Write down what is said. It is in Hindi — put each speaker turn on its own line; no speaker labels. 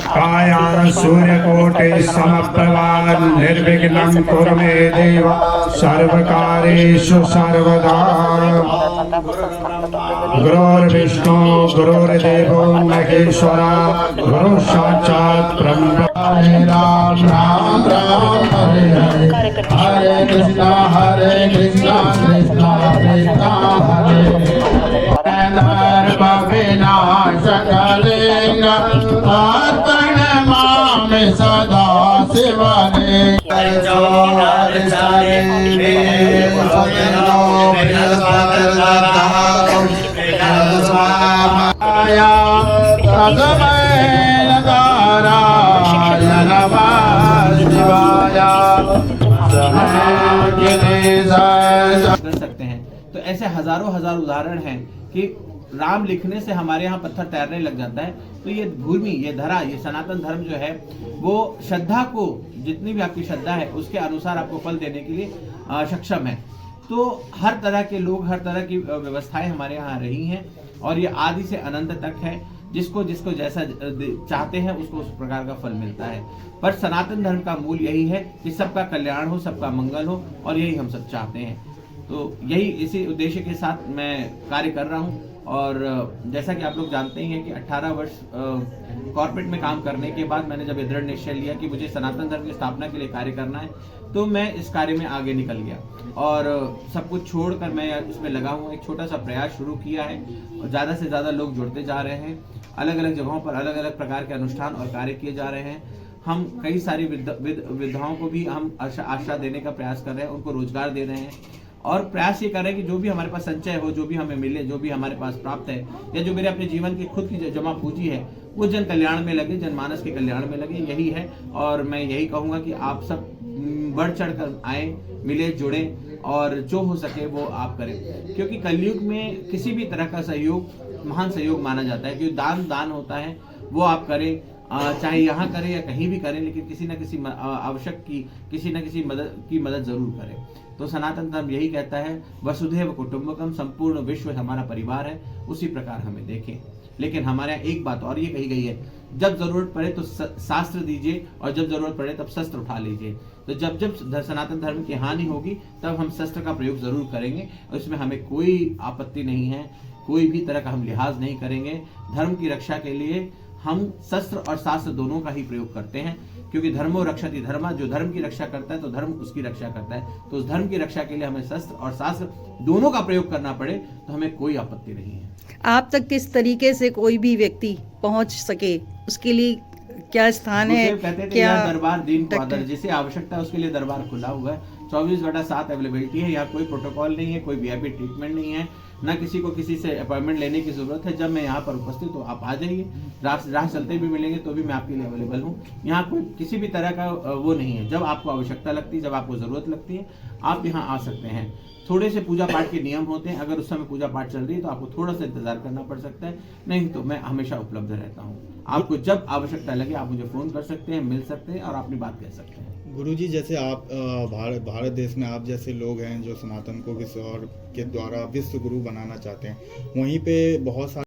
कायान सूर्यकोटि समप्रभा निर्विघ्नं कुरु मे देव सर्वकारेषु सर्वदा। गुरुर्विष्णु गुरुर्देवो महेश्वरा गुरु साक्षात् ब्रह्म। हरे राम राम राम हरे हरे हरे कृष्णा कृष्णा कृष्णा हरे धर्म विनाशकालिंग प्रणमामि सदा शिवने।
कर सकते हैं। तो ऐसे हजारों हजार उदाहरण हैं कि राम लिखने से हमारे यहाँ पत्थर तैरने लग जाता है। तो ये भूमि, ये धरा, ये सनातन धर्म जो है वो श्रद्धा को, जितनी भी आपकी श्रद्धा है उसके अनुसार आपको फल देने के लिए सक्षम है। तो हर तरह के लोग, हर तरह की व्यवस्थाएं हमारे यहाँ रही हैं और ये आदि से अनंत तक है। जिसको जिसको जैसा चाहते हैं उसको उस प्रकार का फल मिलता है। पर सनातन धर्म का मूल यही है कि सबका कल्याण हो, सबका मंगल हो, और यही हम सब चाहते हैं। तो यही इसी उद्देश्य के साथ मैं कार्य कर रहा हूँ। और जैसा कि आप लोग जानते ही हैं कि 18 वर्ष कॉर्पोरेट में काम करने के बाद मैंने जब दृढ़ निश्चय लिया कि मुझे सनातन धर्म की स्थापना के लिए कार्य करना है, तो मैं इस कार्य में आगे निकल गया और सब कुछ छोड़कर मैं इसमें लगा हूँ। एक छोटा सा प्रयास शुरू किया है और ज़्यादा से ज़्यादा लोग जुड़ते जा रहे हैं। अलग अलग जगहों पर अलग अलग प्रकार के अनुष्ठान और कार्य किए जा रहे हैं। हम कई सारी विधवाओं को भी हम आश्रय देने का प्रयास कर रहे हैं, उनको रोजगार दे रहे हैं और प्रयास ये कर रहे हैं कि जो भी हमारे पास संचय हो, जो भी हमें मिले, जो भी हमारे पास प्राप्त है, या जो मेरे अपने जीवन की खुद की जमा पूंजी है, वो जन कल्याण में लगे, जनमानस के कल्याण में लगे। यही है। और मैं यही कहूँगा कि आप सब बढ़ चढ़ कर आए, मिले, जुड़े और जो हो सके वो आप करें, क्योंकि कलयुग में किसी भी तरह का सहयोग महान सहयोग माना जाता है। क्योंकि दान होता है, वो आप करें, चाहे यहाँ करें या कहीं भी करें, लेकिन किसी न किसी आवश्यक की किसी न किसी मदद जरूर करें। तो सनातन धर्म यही कहता है, वसुधैव कुटुंबकम, संपूर्ण विश्व हमारा परिवार है, उसी प्रकार हमें देखें। लेकिन हमारे यहाँ एक बात और ये कही गई है, जब जरूरत पड़े तो शास्त्र दीजिए और जब जरूरत पड़े तब शस्त्र उठा लीजिए। तो जब जब सनातन धर्म की हानि होगी तब हम शस्त्र का प्रयोग जरूर करेंगे और इसमें हमें कोई आपत्ति नहीं है, कोई भी तरह का हम लिहाज नहीं करेंगे। धर्म की रक्षा के लिए हम शस्त्र और शास्त्र दोनों का ही प्रयोग करते हैं, क्योंकि धर्मो रक्षति धर्मा, जो धर्म की रक्षा करता है तो धर्म उसकी रक्षा करता है। तो उस धर्म की रक्षा के लिए हमें शस्त्र और शास्त्र दोनों का प्रयोग करना पड़े तो हमें कोई आपत्ति नहीं है।
आप तक किस तरीके से कोई भी व्यक्ति पहुंच सके, उसके लिए क्या स्थान है?
कहते थे क्या दरबार दीन को आदर, जिसे आवश्यकता है उसके लिए दरबार खुला हुआ है। 24/7 अवेलेबिलिटी है। यहाँ कोई प्रोटोकॉल नहीं है, कोई वीआईपी ट्रीटमेंट नहीं है, ना किसी को किसी से अपॉइंटमेंट लेने की जरूरत है। जब मैं यहाँ पर उपस्थित हूँ आप आ जाइए, राह चलते भी मिलेंगे तो भी मैं आपके लिए अवेलेबल हूँ। यहाँ कोई किसी भी तरह का वो नहीं है। जब आपको आवश्यकता लगती है, जब आपको जरूरत लगती है, आप यहाँ आ सकते हैं। थोड़े से पूजा पाठ के नियम होते हैं, अगर उस समय पूजा पाठ चल रही है तो आपको थोड़ा सा इंतजार करना पड़ सकता है, नहीं तो मैं हमेशा उपलब्ध रहता हूँ। आपको जब आवश्यकता लगे आप मुझे फोन कर सकते हैं, मिल सकते हैं और अपनी बात कह सकते हैं।
गुरुजी, जैसे आप भारत देश में आप जैसे लोग हैं जो सनातन को किसी और के द्वारा विश्व गुरु बनाना चाहते हैं, वहीं पे बहुत सारे